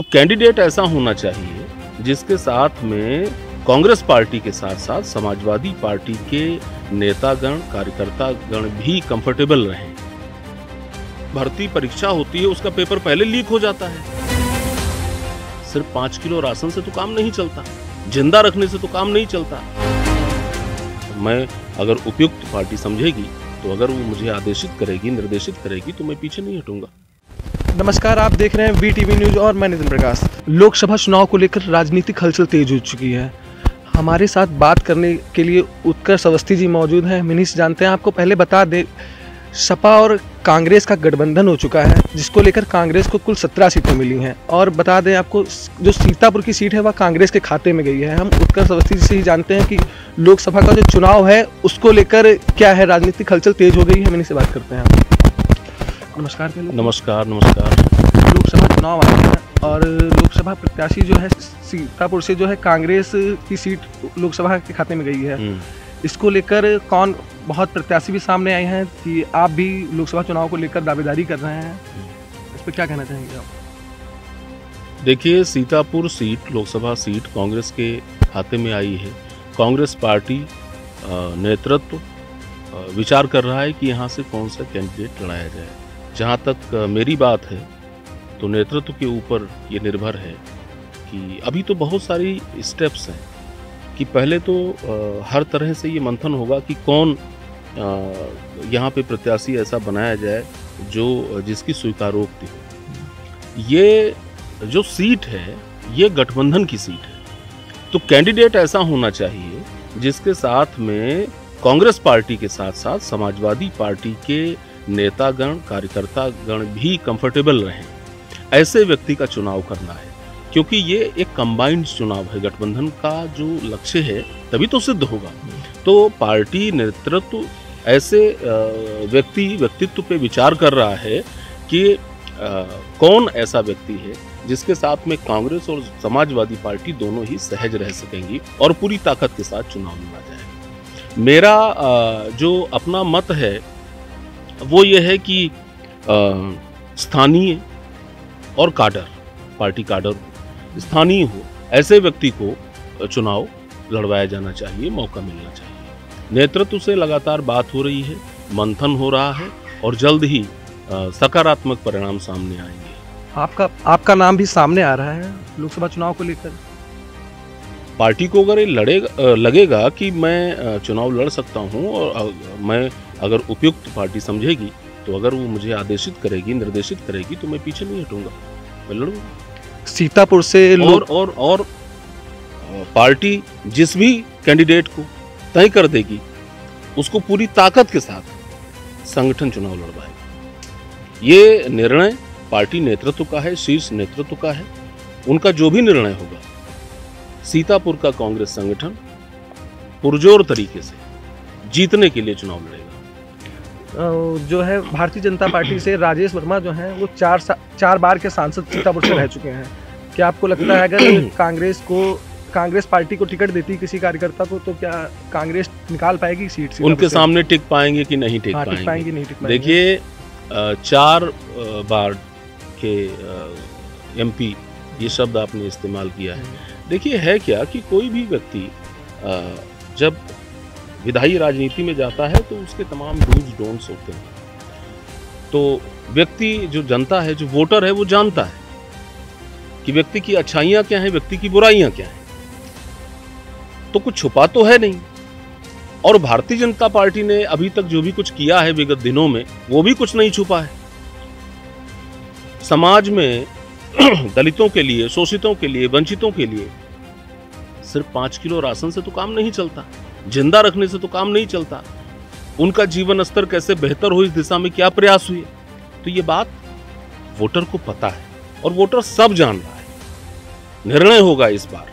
Candidate ऐसा होना चाहिए जिसके साथ में कांग्रेस पार्टी के साथ साथ समाजवादी पार्टी के नेतागण कार्यकर्तागण भी कंफर्टेबल रहें। भर्ती परीक्षा होती है, उसका पेपर पहले लीक हो जाता है। सिर्फ 5 किलो राशन से तो काम नहीं चलता, जिंदा रखने से तो काम नहीं चलता। मैं अगर उपयुक्त पार्टी समझेगी तो अगर वो मुझे आदेशित करेगी, निर्देशित करेगी तो मैं पीछे नहीं हटूंगा। नमस्कार, आप देख रहे हैं VTV न्यूज और मैं नितिन प्रकाश। लोकसभा चुनाव को लेकर राजनीतिक हलचल तेज हो चुकी है। हमारे साथ बात करने के लिए उत्कर्ष अवस्थी जी मौजूद हैं। मिनिस जानते हैं, आपको पहले बता दें, सपा और कांग्रेस का गठबंधन हो चुका है, जिसको लेकर कांग्रेस को कुल 17 सीटें मिली हैं। और बता दें आपको, जो सीतापुर की सीट है वह कांग्रेस के खाते में गई है। हम उत्कर्ष अवस्थी जी से ही जानते हैं कि लोकसभा का जो चुनाव है उसको लेकर क्या है, राजनीतिक हलचल तेज हो गई है। हम इन्हीं से बात करते हैं। नमस्कार। नमस्कार। लोकसभा चुनाव आ रहे हैं और लोकसभा प्रत्याशी जो है सीतापुर से जो है कांग्रेस की सीट लोकसभा के खाते में गई है। इसको लेकर कौन बहुत प्रत्याशी भी सामने आए हैं कि आप भी लोकसभा चुनाव को लेकर दावेदारी कर रहे हैं, इस पर क्या कहना चाहेंगे आप? देखिए, सीतापुर सीट लोकसभा सीट कांग्रेस के खाते में आई है। कांग्रेस पार्टी नेतृत्व विचार कर रहा है कि यहाँ से कौन सा कैंडिडेट लड़ाया जाए। जहाँ तक मेरी बात है तो नेतृत्व के ऊपर ये निर्भर है कि अभी तो बहुत सारी स्टेप्स हैं कि पहले तो हर तरह से ये मंथन होगा कि कौन यहाँ पे प्रत्याशी ऐसा बनाया जाए जो जिसकी स्वीकारोक्ति हो। ये जो सीट है ये गठबंधन की सीट है, तो कैंडिडेट ऐसा होना चाहिए जिसके साथ में कांग्रेस पार्टी के साथ साथ समाजवादी पार्टी के नेतागण कार्यकर्तागण भी कंफर्टेबल रहें। ऐसे व्यक्ति का चुनाव करना है, क्योंकि ये एक कंबाइंड चुनाव है। गठबंधन का जो लक्ष्य है तभी तो सिद्ध होगा। तो पार्टी नेतृत्व ऐसे व्यक्तित्व पे विचार कर रहा है कि कौन ऐसा व्यक्ति है जिसके साथ में कांग्रेस और समाजवादी पार्टी दोनों ही सहज रह सकेंगी और पूरी ताकत के साथ चुनाव लड़ा जाए। मेरा जो अपना मत है वो ये है कि स्थानीय और काडर, पार्टी काडर स्थानीय हो, ऐसे व्यक्ति को चुनाव लड़वाया जाना चाहिए, मौका मिलना चाहिए। नेतृत्व से लगातार बात हो रही है, मंथन हो रहा है और जल्द ही सकारात्मक परिणाम सामने आएंगे। आपका नाम भी सामने आ रहा है लोकसभा चुनाव को लेकर। पार्टी को अगर ये लगेगा कि मैं चुनाव लड़ सकता हूं और मैं अगर उपयुक्त पार्टी समझेगी तो अगर वो मुझे आदेशित करेगी, निर्देशित करेगी तो मैं पीछे नहीं हटूंगा, मैं लड़ूंगा। सीतापुर से और पार्टी जिस भी कैंडिडेट को तय कर देगी उसको पूरी ताकत के साथ संगठन चुनाव लड़वाएगा। ये निर्णय पार्टी नेतृत्व का है, शीर्ष नेतृत्व का है। उनका जो भी निर्णय होगा, सीतापुर का कांग्रेस संगठन पुरजोर तरीके से जीतने के लिए चुनाव लड़ेगा। जो है भारतीय जनता पार्टी से राजेश वर्मा जो हैं वो 4 बार के सांसद सीतापुर से रह चुके हैं। क्या आपको लगता है अगर कांग्रेस पार्टी को टिकट देती किसी कार्यकर्ता को तो क्या कांग्रेस निकाल पाएगी सीट? उनके सामने टिक पाएंगे कि नहीं टिक पाएंगे? देखिए, 4 बार के MP ये शब्द आपने इस्तेमाल किया है। देखिए, है क्या कि कोई भी व्यक्ति जब विधायी राजनीति में जाता है तो उसके तमाम डूज डोंट्स होते हैं। तो व्यक्ति, जो जनता है, जो वोटर है, वो जानता है कि व्यक्ति की अच्छाइयां क्या हैं, व्यक्ति की बुराइयां क्या हैं। तो कुछ छुपा तो है नहीं। और भारतीय जनता पार्टी ने अभी तक जो भी कुछ किया है विगत दिनों में, वो भी कुछ नहीं छुपा है। समाज में दलितों के लिए, शोषितों के लिए, वंचितों के लिए सिर्फ 5 किलो राशन से तो काम नहीं चलता, जिंदा रखने से तो काम नहीं चलता। उनका जीवन स्तर कैसे बेहतर हो, इस दिशा में क्या प्रयास हुए, तो ये बात वोटर को पता है और वोटर सब जान रहा है। निर्णय होगा इस बार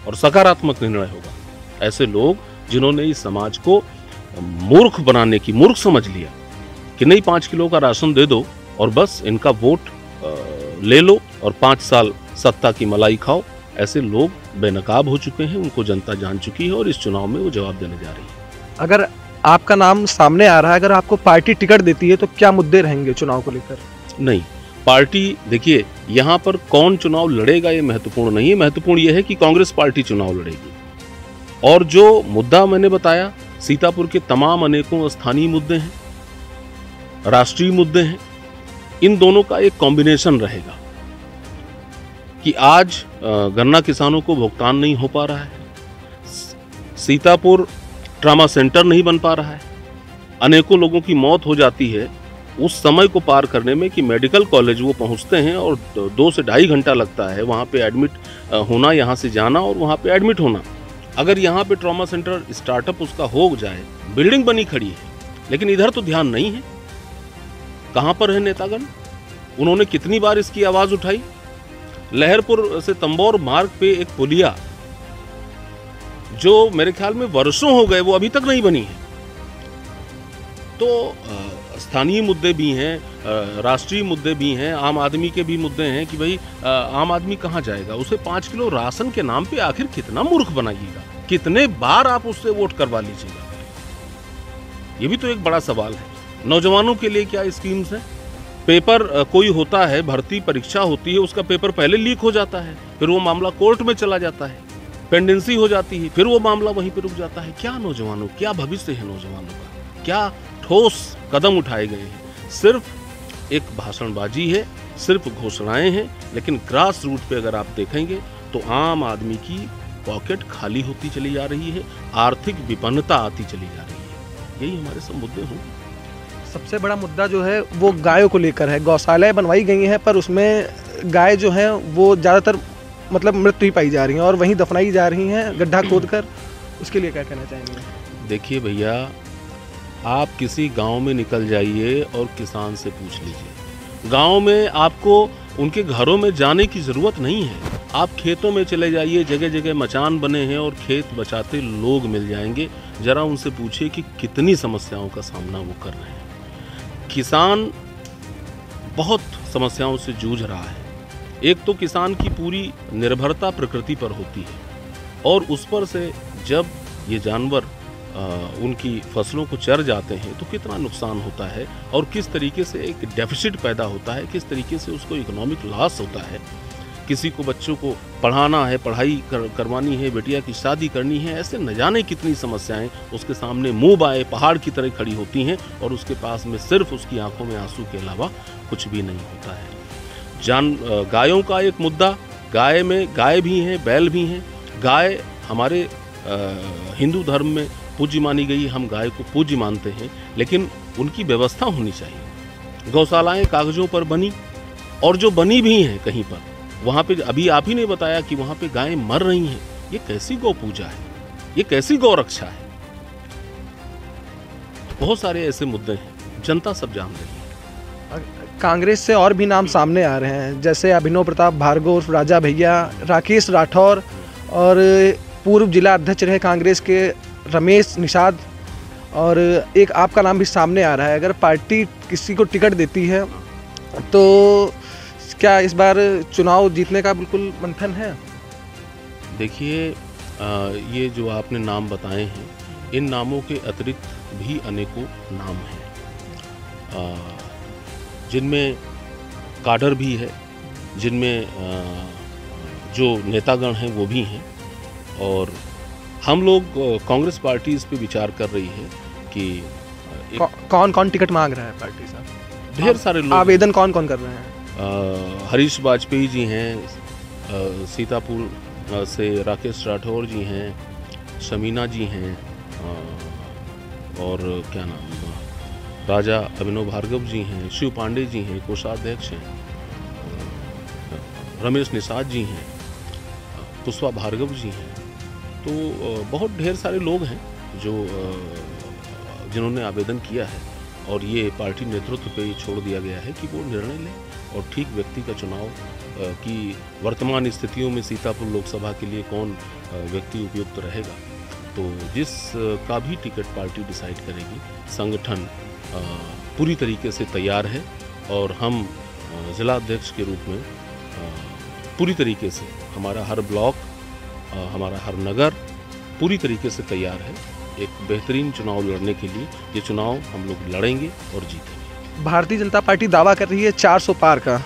और सकारात्मक निर्णय होगा। ऐसे लोग जिन्होंने इस समाज को मूर्ख बनाने की, मूर्ख समझ लिया कि नहीं 5 किलो का राशन दे दो और बस इनका वोट ले लो और 5 साल सत्ता की मलाई खाओ, ऐसे लोग बेनकाब हो चुके हैं। उनको जनता जान चुकी है और इस चुनाव में वो जवाब देने जा रही है। अगर आपका नाम सामने आ रहा है, अगर आपको पार्टी टिकट देती है तो क्या मुद्दे रहेंगे चुनाव को लेकर? नहीं, पार्टी, देखिए यहाँ पर कौन चुनाव लड़ेगा ये महत्वपूर्ण नहीं है, महत्वपूर्ण ये है कि कांग्रेस पार्टी चुनाव लड़ेगी। और जो मुद्दा मैंने बताया, सीतापुर के तमाम अनेकों स्थानीय मुद्दे हैं, राष्ट्रीय मुद्दे हैं, इन दोनों का एक कॉम्बिनेशन रहेगा कि आज गन्ना किसानों को भुगतान नहीं हो पा रहा है, सीतापुर ट्रामा सेंटर नहीं बन पा रहा है, अनेकों लोगों की मौत हो जाती है उस समय को पार करने में कि मेडिकल कॉलेज वो पहुंचते हैं और 2 से ढाई घंटा लगता है वहाँ पे एडमिट होना, यहाँ से जाना और वहाँ पे एडमिट होना। अगर यहाँ पे ट्रॉमा सेंटर स्टार्टअप उसका हो जाए, बिल्डिंग बनी खड़ी है, लेकिन इधर तो ध्यान नहीं है। कहाँ पर है नेतागण? उन्होंने कितनी बार इसकी आवाज़ उठाई? लहरपुर से तंबौर मार्ग पे एक पुलिया जो मेरे ख्याल में वर्षों हो गए वो अभी तक नहीं बनी है। तो स्थानीय मुद्दे भी हैं, राष्ट्रीय मुद्दे भी हैं, आम आदमी के भी मुद्दे हैं कि भाई आम आदमी कहाँ जाएगा? उसे 5 किलो राशन के नाम पे आखिर कितना मूर्ख बनाइएगा? कितने बार आप उससे वोट करवा लीजिएगा? ये भी तो एक बड़ा सवाल है। नौजवानों के लिए क्या स्कीम्स हैं? पेपर कोई होता है, भर्ती परीक्षा होती है, उसका पेपर पहले लीक हो जाता है, फिर वो मामला कोर्ट में चला जाता है, पेंडेंसी हो जाती है, फिर वो मामला वहीं पर रुक जाता है। क्या नौजवानों, क्या भविष्य है नौजवानों का? क्या ठोस कदम उठाए गए हैं? सिर्फ एक भाषणबाजी है, सिर्फ घोषणाएं हैं, लेकिन ग्रास रूट पे अगर आप देखेंगे तो आम आदमी की पॉकेट खाली होती चली जा रही है, आर्थिक विपन्नता आती चली जा रही है। यही हमारे सब मुद्दे हों। सबसे बड़ा मुद्दा जो है वो गायों को लेकर है। गौशालाएं बनवाई गई हैं पर उसमें गाय जो हैं वो ज़्यादातर मतलब मृत्यु ही पाई जा रही हैं और वहीं दफनाई जा रही हैं गड्ढा खोदकर। उसके लिए क्या कहना चाहेंगे? देखिए भैया, आप किसी गांव में निकल जाइए और किसान से पूछ लीजिए। गांव में आपको उनके घरों में जाने की ज़रूरत नहीं है। आप खेतों में चले जाइए, जगह जगह मचान बने हैं और खेत बचाते लोग मिल जाएंगे। ज़रा उनसे पूछिए कि कितनी समस्याओं का सामना वो कर रहे हैं। किसान बहुत समस्याओं से जूझ रहा है। एक तो किसान की पूरी निर्भरता प्रकृति पर होती है और उस पर से जब ये जानवर उनकी फसलों को चर जाते हैं तो कितना नुकसान होता है और किस तरीके से एक डेफिसिट पैदा होता है, किस तरीके से उसको इकोनॉमिक लॉस होता है। किसी को बच्चों को पढ़ाना है, पढ़ाई करवानी है, बेटिया की शादी करनी है, ऐसे न जाने कितनी समस्याएं उसके सामने मुंह बाए पहाड़ की तरह खड़ी होती हैं और उसके पास में सिर्फ उसकी आंखों में आंसू के अलावा कुछ भी नहीं होता है। गायों का एक मुद्दा, गाय में गाय भी हैं, बैल भी हैं। गाय हमारे हिंदू धर्म में पूज्य मानी गई, हम गाय को पूज्य मानते हैं, लेकिन उनकी व्यवस्था होनी चाहिए। गौशालाएं कागजों पर बनी और जो बनी भी हैं कहीं पर, वहाँ पे अभी आप ही ने बताया कि वहाँ पे गायें मर रही हैं। ये कैसी गौ पूजा है? ये कैसी गौ रक्षा है? बहुत सारे ऐसे मुद्दे हैं, जनता सब जान रही है। कांग्रेस से और भी नाम सामने आ रहे हैं, जैसे अभिनव प्रताप भार्गव, राजा भैया, राकेश राठौर और पूर्व जिला अध्यक्ष रहे कांग्रेस के रमेश निषाद, और एक आपका नाम भी सामने आ रहा है। अगर पार्टी किसी को टिकट देती है तो क्या इस बार चुनाव जीतने का बिल्कुल मंथन है? देखिए, ये जो आपने नाम बताए हैं, इन नामों के अतिरिक्त भी अनेकों नाम हैं, जिनमें काडर भी है, जिनमें जो नेतागण हैं वो भी हैं। और हम लोग कांग्रेस पार्टी इस पे विचार कर रही है कि कौन कौन टिकट मांग रहा है पार्टी साहब? ढेर सारे लोग। आवेदन कौन कौन कर रहे हैं? हरीश वाजपेयी जी हैं, सीतापुर से राकेश राठौर जी हैं, शमीना जी हैं, और क्या नाम, राजा अभिनव भार्गव जी हैं, शिव पांडे जी हैं, कोषाध्यक्ष हैं, रमेश निषाद जी हैं, पुष्पा भार्गव जी हैं। तो बहुत ढेर सारे लोग हैं जो जिन्होंने आवेदन किया है और ये पार्टी नेतृत्व पे ही छोड़ दिया गया है कि वो निर्णय लें और ठीक व्यक्ति का चुनाव की वर्तमान स्थितियों में सीतापुर लोकसभा के लिए कौन व्यक्ति उपयुक्त रहेगा, तो जिस का भी टिकट पार्टी डिसाइड करेगी। संगठन पूरी तरीके से तैयार है और हम जिला अध्यक्ष के रूप में पूरी तरीके से, हमारा हर ब्लॉक, हमारा हर नगर पूरी तरीके से तैयार है एक बेहतरीन चुनाव लड़ने के लिए। ये चुनाव हम लोग लड़ेंगे और जीतेंगे। भारतीय जनता पार्टी दावा कर रही है 400 पार का,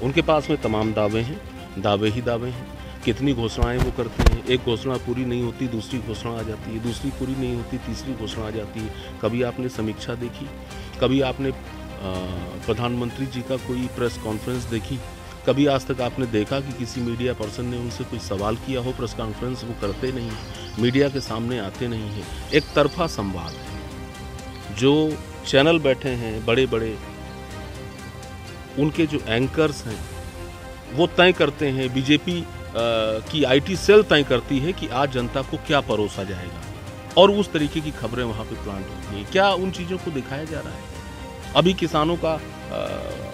उनके पास में तमाम दावे हैं, दावे ही दावे हैं। कितनी घोषणाएं वो करते हैं, एक घोषणा पूरी नहीं होती दूसरी घोषणा आ जाती है, दूसरी पूरी नहीं होती तीसरी घोषणा आ जाती है। कभी आपने समीक्षा देखी, कभी आपने प्रधानमंत्री जी का कोई प्रेस कॉन्फ्रेंस देखी, कभी आज तक आपने देखा कि किसी मीडिया पर्सन ने उनसे कोई सवाल किया हो? प्रेस कॉन्फ्रेंस वो करते नहीं हैं, मीडिया के सामने आते नहीं हैं। एक तरफा संवाद है। जो चैनल बैठे हैं बड़े बड़े, उनके जो एंकर्स हैं वो तय करते हैं, बीजेपी की आईटी सेल तय करती है कि आज जनता को क्या परोसा जाएगा, और उस तरीके की खबरें वहाँ पे प्लांट होती हैं। क्या उन चीज़ों को दिखाया जा रहा है? अभी किसानों का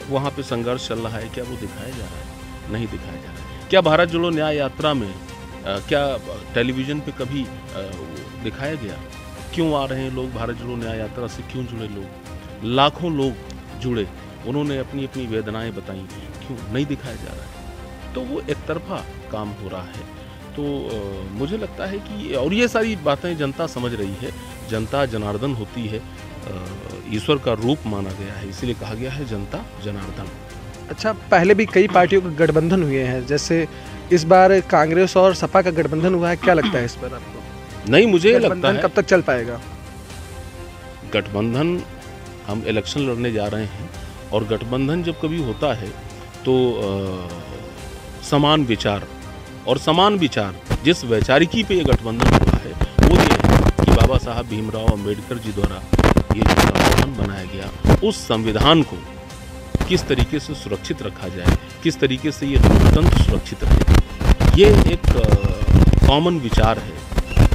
वहाँ पे संघर्ष चल रहा है, क्या वो दिखाया जा रहा है? नहीं दिखाया जा रहा है। क्या भारत जोड़ो न्याय यात्रा में क्या टेलीविज़न पे कभी दिखाया गया? क्यों आ रहे हैं लोग भारत जोड़ो न्याय यात्रा से? क्यों जुड़े लोग? लाखों लोग जुड़े, उन्होंने अपनी अपनी वेदनाएं बताई, क्यों नहीं दिखाया जा रहा है? तो वो एक तरफा काम हो रहा है। तो मुझे लगता है कि, और ये सारी बातें जनता समझ रही है। जनता जनार्दन होती है, ईश्वर का रूप माना गया है, इसीलिए कहा गया है जनता जनार्दन। अच्छा, पहले भी कई पार्टियों के गठबंधन हुए हैं, जैसे इस बार कांग्रेस और सपा का गठबंधन हुआ है, क्या लगता है इस पर आपको? नहीं, मुझे लगता है कब तक चल पाएगा गठबंधन? हम इलेक्शन लड़ने जा रहे हैं, और गठबंधन जब कभी होता है तो समान विचार, और समान विचार जिस वैचारिकी पे ये गठबंधन हुआ है वो ये है कि बाबा साहब भीमराव अंबेडकर जी द्वारा ये जो संविधान बनाया गया, उस संविधान को किस तरीके से सुरक्षित रखा जाए, किस तरीके से ये लोकतंत्र सुरक्षित रहे। ये एक कॉमन विचार है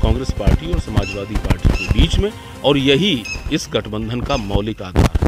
कांग्रेस पार्टी और समाजवादी पार्टी के बीच में, और यही इस गठबंधन का मौलिक आधार है।